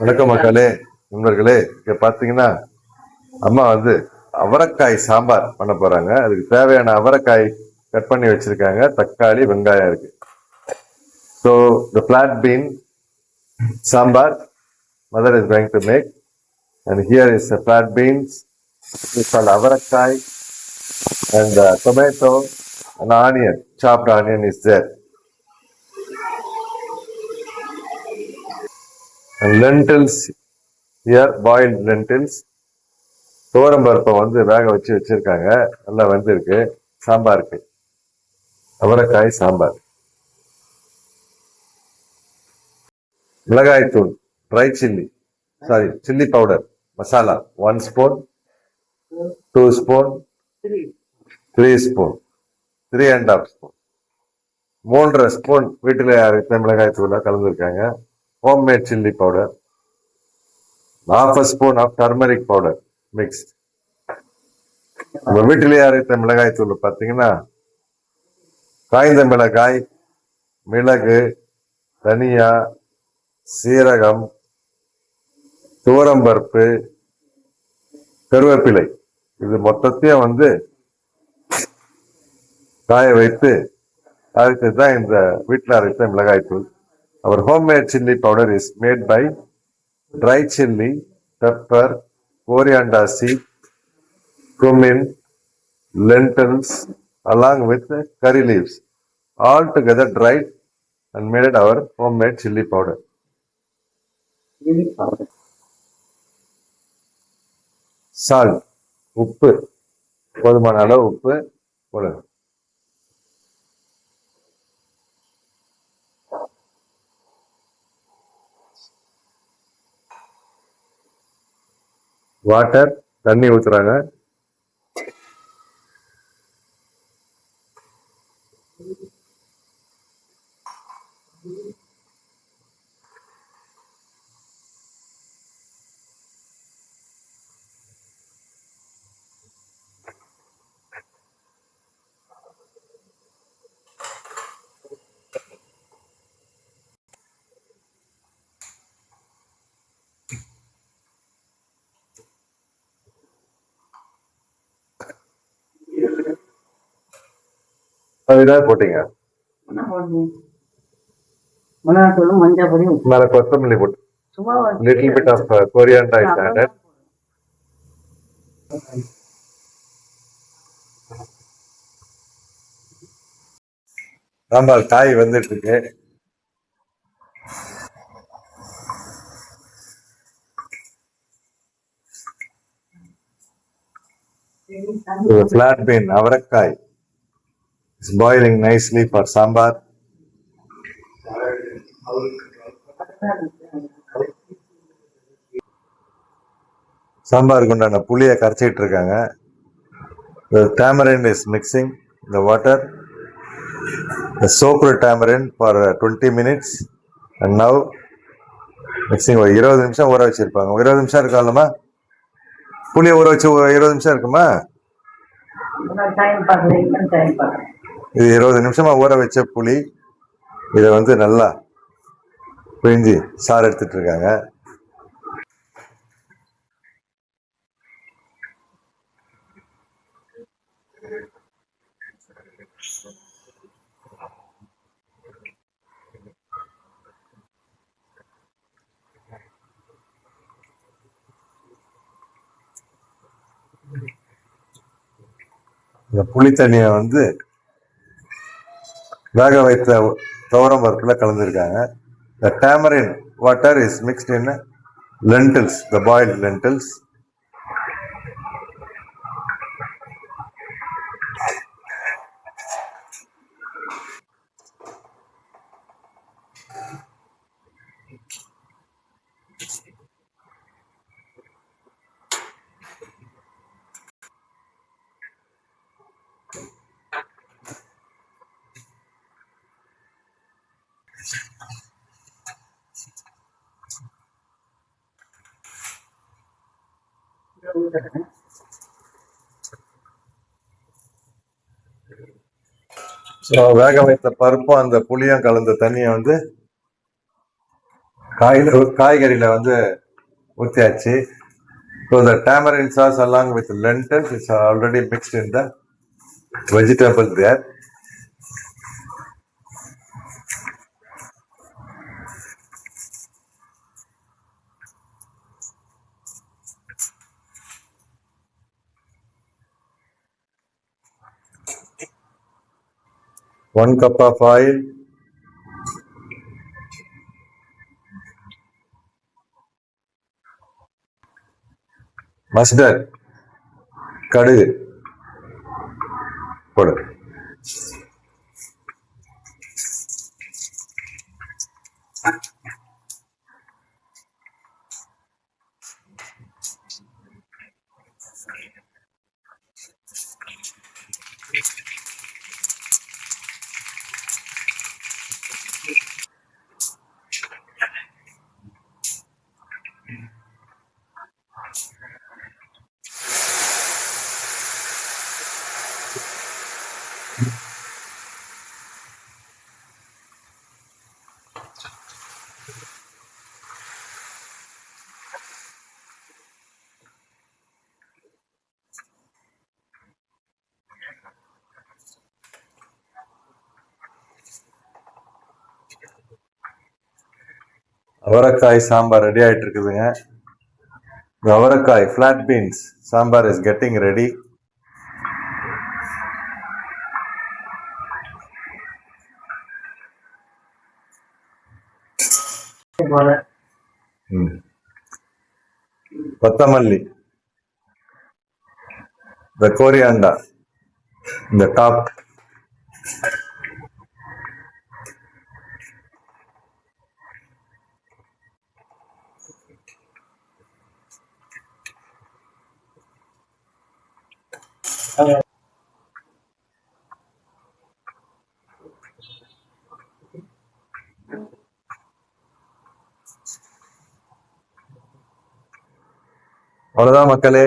வணக்கம் மக்களே, நண்பர்களே. இங்க பாத்தீங்கன்னா அம்மா அவரைக்காய் சாம்பார் பண்ண போறாங்க. அதுக்கு தேவையான அவரைக்காய் கட் பண்ணி வச்சிருக்காங்க. தக்காளி, வெங்காயம் இருக்கு. So the flat bean sambar mother is going to make, and here is the flat beans, it's called avarakkai, and tomato and onion, chopped onion is there, and lentils here, boiled lentils. துவரம்பருப்பை வேக வச்சு வச்சிருக்காங்க. நல்லா வெந்திருக்கு. சாம்பாருக்கு அவரைக்காய் சாம்பார். மிளகாய் தூள், dry chilli, sorry chilli powder, masala 1 spoon, 2 spoon, 3 spoon, 3.5 spoon, 3.5 spoon வீட்டில் அரைத்த மிளகாய் தூளை கலந்துருக்காங்க. Homemade chilli powder, 1/2 spoon of turmeric powder mixed. நம்ம வீட்டிலேயே அரைத்த மிளகாய் தூள் பார்த்தீங்கன்னா காய்ந்த மிளகாய், மிளகு, தனியா, சீரகம், துவரம்பருப்பு, கருவேப்பிலை, இது மொத்தத்தையும் காய வைத்து அரைத்ததுதான் இந்த வீட்டில் அரைத்த மிளகாய் தூள். அவர் homemade chilli powder is made by dry chilli, pepper, coriander seed, cumin, lentils, along with curry leaves, all together dried and made our homemade chilli powder. Salt, உப்பு, போதுமான அளவு உப்பு போடுங்க. வாட்டர், தண்ணி ஊத்துறாங்க. அதுதான் போட்டீங்க. மேல கொத்தமல்லி போட்டு, little bit of coriander is added. Sambar காய் வந்துட்டு இருக்கு. Flat bean, avarakkai is boiling nicely for sambar. சாம்பாருக்கு உண்டான புளியை கரைச்சிட்டு இருக்காங்க. The tamarind is mixing the water. The soaked tamarind for 20 minutes, and now mixing. 20 நிமிஷம் ஊற வச்சிருப்பாங்க. 20 நிமிஷம் இருக்காமா? புளியை ஊற வச்சு 20 நிமிஷம் இருக்குமா? இது 20 நிமிஷமா ஊற வச்ச புளி. இதை நல்லா பிழிஞ்சு சாறு எடுத்துட்டு இருக்காங்க. இந்த புளி தண்ணியை வேக வைத்த துவரம் பருப்புல கலந்துருக்காங்க. The tamarind water is mixed in lentils, the boiled lentils. வேக வைத்த பருப்பும் அந்த புளியும் கலந்த தண்ணியை வந்து காய்கறியில வந்து ஊற்றியாச்சு. So the tamarind sauce along with lentils is already mixed in the vegetable there. One cup of oil. Mustard. கடுகு போடு. அவரைக்காய் சாம்பார் ரெடி ஆயிட்டு இருக்குதுங்க. அவரைக்காய் flat beans sambar is getting ready. கொத்தமல்லி, the coriander, the top. அவ்வளவுதான் மக்களே,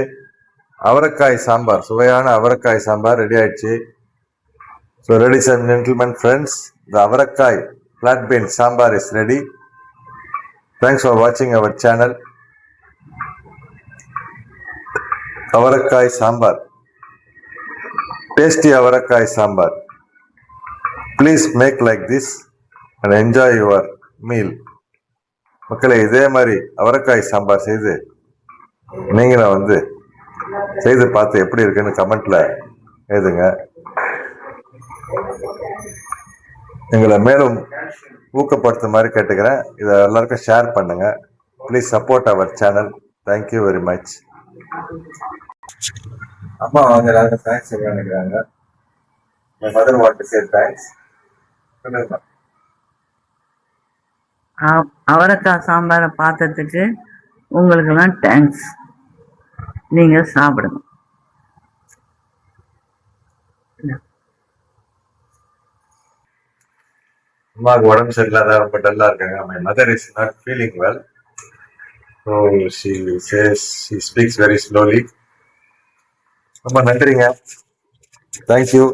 அவரைக்காய் சாம்பார், சுவையான அவரைக்காய் சாம்பார் ரெடி ஆயிடுச்சு. So ladies and gentlemen, friends, the அவரைக்காய் flat bean sambar is ready. Thanks for watching our channel. அவரைக்காய் சாம்பார், tasty அவரைக்காய் sambar. Please make like this and enjoy your meal. மக்களே, இதே மாதிரி அவரைக்காய் சாம்பார் செய்து நீங்களும் வந்து செய்து பார்த்து எப்படி இருக்குன்னு கமெண்ட்ல எழுதுங்க. எங்களை மேலும் ஊக்கப்படுத்துற மாதிரி கேட்டுக்கிறேன். இதை எல்லாருக்கும் ஷேர் பண்ணுங்க. Please support our channel. Thank you very much. அம்மா அவங்க எல்லாருக்கும் தேங்க்ஸ் சொல்ல நினைக்கிறாங்க. My mother want to say thanks. அவரைக்காய் சாம்பாரை பார்த்ததுக்கு உங்களுக்கெல்லாம் தேங்க்ஸ். நீங்கள் சாப்பிடுங்க. அம்மாவுக்கு உடம்பு சரியில்லாத ரொம்ப டல்லா இருக்காங்க. My mother is not feeling well. So she says she speaks very slowly. ரொம்ப நன்றிங்க. Thank you.